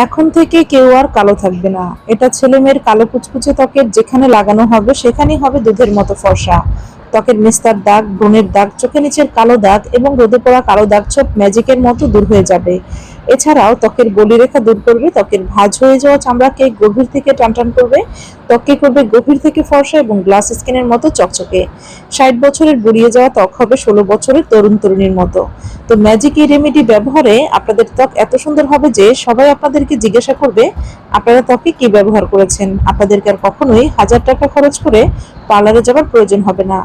এখন থেকে কেউ আর কালো থাকবে না। এটা ছেলেমেয়ের কালো কুচকুচে ত্বকের যেখানে লাগানো হবে সেখানেই হবে দুধের মতো ফর্সা। ত্বকের নিস্তার দাগ, ব্রণের দাগ, চোখে নিচের কালো দাগ এবং রোদে পড়া কালো দাগ সব ম্যাজিকের মতো দূর হয়ে যাবে। এছাড়াও ত্বকের বলিরেখা দূর করবে, ত্বকের ভাঁজ হয়ে যাওয়া চামড়াকে গভীর থেকে টানটান করবে, ত্বককে করবে গভীর থেকে ফর্সা এবং গ্লাস স্কিনের মতো চকচকে। 60 বছরের বুড়িয়ে যাওয়া ত্বক হবে 16 বছরের তরুণ তরুণীর মতো। তো ম্যাজিক এই রেমেডি ব্যবহারে আপনাদের ত্বক এত সুন্দর হবে যে সবাই আপনাদেরকে জিজ্ঞাসা করবে আপনারা ত্বকে কি ব্যবহার করেছেন। আপনাদেরকে আর কখনোই 1000 টাকা খরচ করে পার্লারে যাবার প্রয়োজন হবে না।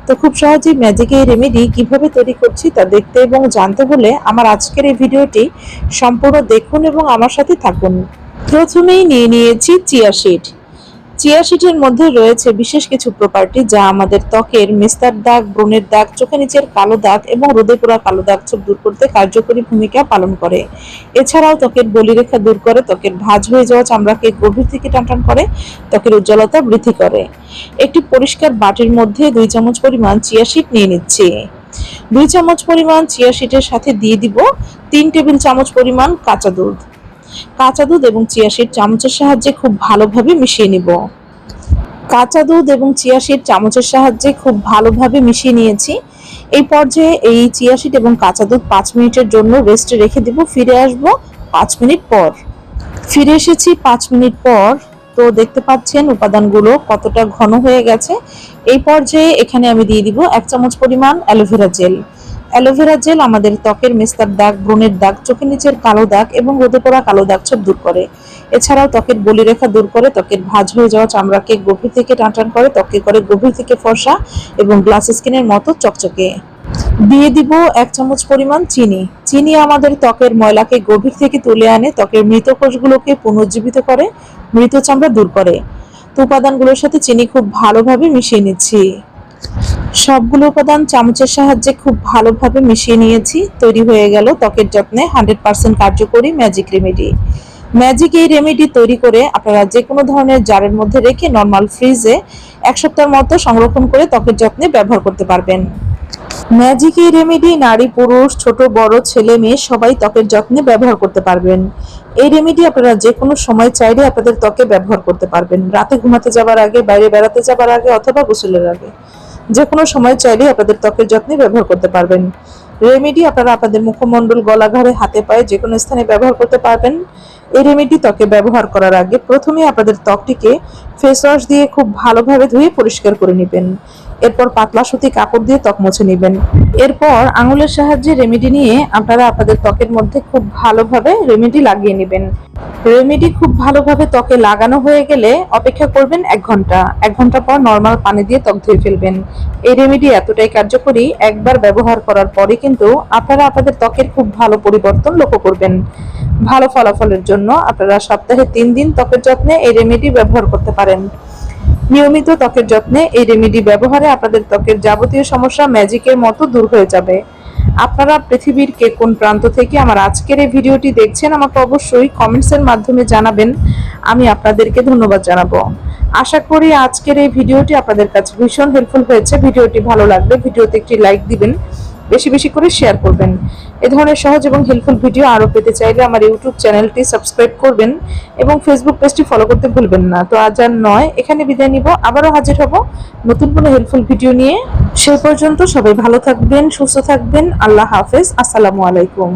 তো খুব সহজেই ম্যাজিক এই রেমেডি কিভাবে তৈরি করছি তা দেখতে এবং জানতে হলে আমার আজকের এই ভিডিওটি সম্পূর্ণ দেখুন এবং আমার সাথে থাকুন। প্রথমেই নিয়ে নিয়েছি চিয়া সিড। চিয়া সিডের মধ্যে রয়েছে বিশেষ কিছু প্রপার্টি যা আমাদের ত্বকের মেস্তার দাগ, ব্রণের দাগ, চোখে নিচের কালো দাগ এবং রোদে পোড়া কালো দাগ সব দূর করতে কার্যকরী ভূমিকা পালন করে। এছাড়াও ত্বকের বলিরেখা দূর করে, ত্বকের ভাঁজ হয়ে যাওয়া চামড়াকে গভীর থেকে টানটান করে, ত্বকের উজ্জ্বলতা বৃদ্ধি করে। একটি পরিষ্কার বাটির মধ্যে 2 চামচ পরিমাণ চিয়া সিড নিয়ে নিচ্ছি। 2 চামচ পরিমাণ চিয়া সিডের সাথে দিয়ে দিব 3 টেবিল চামচ পরিমাণ কাঁচা দুধ। কাঁচা দুধ এবং চিয়া সিড চামচের সাহায্যে খুব ভালোভাবে মিশিয়ে নিব। কাঁচা দুধ এবং চিয়া সিড চামচের সাহায্যে খুব ভালোভাবে মিশিয়ে নিয়েছি। এই পর্যায়ে এই চিয়া সিড এবং কাঁচা দুধ 5 মিনিটের জন্য রেস্টে রেখে দিব। ফিরে আসবো 5 মিনিট পর। ফিরে এসেছি 5 মিনিট পর। তো দেখতে পাচ্ছেন উপাদানগুলো কতটা ঘন হয়ে গেছে। এই পর্যায়ে এখানে আমি দিয়ে দিব 1 চামচ পরিমাণ অ্যালোভেরা জেল। অ্যালোভেরা জেল আমাদের ত্বকের মেস্তার দাগ, ব্রণের দাগ, চোখের নিচের কালো দাগ এবং রোদে পোড়া কালো দাগ সব দূর করে। এছাড়াও ত্বকের বলিরেখা দূর করে, ত্বকের ভাঁজ হয়ে যাওয়া চামড়াকে গভীর থেকে টানটান করে, ত্বককে করে গভীর থেকে ফর্সা এবং গ্লাস স্কিনের মতো চকচকে। দিয়ে দিব 1 চামচ পরিমাণ চিনি। চিনি আমাদের ত্বকের ময়লাকে গভীর থেকে তুলে আনে, ত্বকের মৃত কোষগুলোকে পুনর্জীবিত করে, মৃত চামড়া দূর করে। তো উপাদানগুলোর সাথে চিনি খুব ভালোভাবে মিশিয়ে নিচ্ছি। সবগুলো উপাদান চামচের সাহায্যে খুব ভালোভাবে মিশিয়ে নিয়েছি। তৈরি হয়ে গেল ত্বকের যত্নে 100% কার্যকরী ম্যাজিক রেমেডি। ম্যাজিক এই রেমেডি তৈরি করে আপনারা যে কোনো ধরনের জারের মধ্যে রেখে নর্মাল ফ্রিজে 1 সপ্তাহের মতো সংরক্ষণ করে ত্বকের যত্নে ব্যবহার করতে পারবেন। ম্যাজিক এই রেমেডি নারী, পুরুষ, ছোট বড়, ছেলে মেয়ে সবাই ত্বকের যত্নে ব্যবহার করতে পারবেন। এই রেমেডি আপনারা যে কোনো সময় চাইলে আপনাদের ত্বকে ব্যবহার করতে পারবেন। রাতে ঘুমাতে যাবার আগে, বাইরে বেড়াতে যাবার আগে অথবা গোসলের আগে যে কোনো সময় চাইলে আপনাদের ত্বকের যত্নে ব্যবহার করতে পারবেন। রেমেডি আপনারা আপনাদের মুখমণ্ডল, গলা, ঘাড়ে, হাতে, পায়ে যে কোনো স্থানে ব্যবহার করতে পারবেন। এই রেমেডি ত্বকে ব্যবহার করার আগে প্রথমে আপনাদের ত্বকটিকে ফেস ওয়াশ দিয়ে খুব ভালোভাবে ধুয়ে পরিষ্কার করে নেবেন। এরপর পাতলা সুতি কাপড় দিয়ে ত্বক মুছে নেবেন। এরপর আঙুলের সাহায্যে রেমেডি নিয়ে আপনারা আপনাদের ত্বকের মধ্যে খুব ভালোভাবে রেমেডি লাগিয়ে নেবেন। রেমেডি খুব ভালোভাবে ত্বকে লাগানো হয়ে গেলে অপেক্ষা করবেন 1 ঘন্টা। 1 ঘন্টা পর নর্মাল পানি দিয়ে ত্বক ধুয়ে ফেলবেন। এই রেমেডি এতটাই কার্যকরী, একবার ব্যবহার করার পরে কিন্তু আপনারা আপনাদের ত্বকের খুব ভালো পরিবর্তন লক্ষ্য করবেন। ভালো ফলাফলের জন্য আপনারা সপ্তাহে 3 দিন ত্বকের যত্নে এই রেমেডি ব্যবহার করতে পারেন। নিয়মিত ত্বকের যত্নে এই রেমেডি ব্যবহারে আপনাদের ত্বকের যাবতীয় সমস্যা ম্যাজিকের মতো দূর হয়ে যাবে। আপনারা পৃথিবীর কে কোন প্রান্ত থেকে আমার আজকের এই ভিডিওটি দেখছেন আমাকে অবশ্যই কমেন্টসের মাধ্যমে জানাবেন। আমি আপনাদেরকে ধন্যবাদ জানাবো। আশা করি আজকের এই ভিডিওটি আপনাদের কাছে ভীষণ হেল্পফুল হয়েছে। ভিডিওটি ভালো লাগলে ভিডিওতে একটি লাইক দিবেন, বেশি বেশি করে শেয়ার করবেন। এই ধরনের সহজ এবং হেল্পফুল ভিডিও আরও পেতে চাইলে আমার ইউটিউব চ্যানেলটি সাবস্ক্রাইব করবেন এবং ফেসবুক পেজটি ফলো করতে ভুলবেন না। তো আজ আর নয়, এখানে বিদায় নিব। আবারও হাজির হব নতুন কোনো হেল্পফুল ভিডিও নিয়ে। সেই পর্যন্ত সবাই ভালো থাকবেন, সুস্থ থাকবেন। আল্লাহ হাফেজ। আসসালামু আলাইকুম।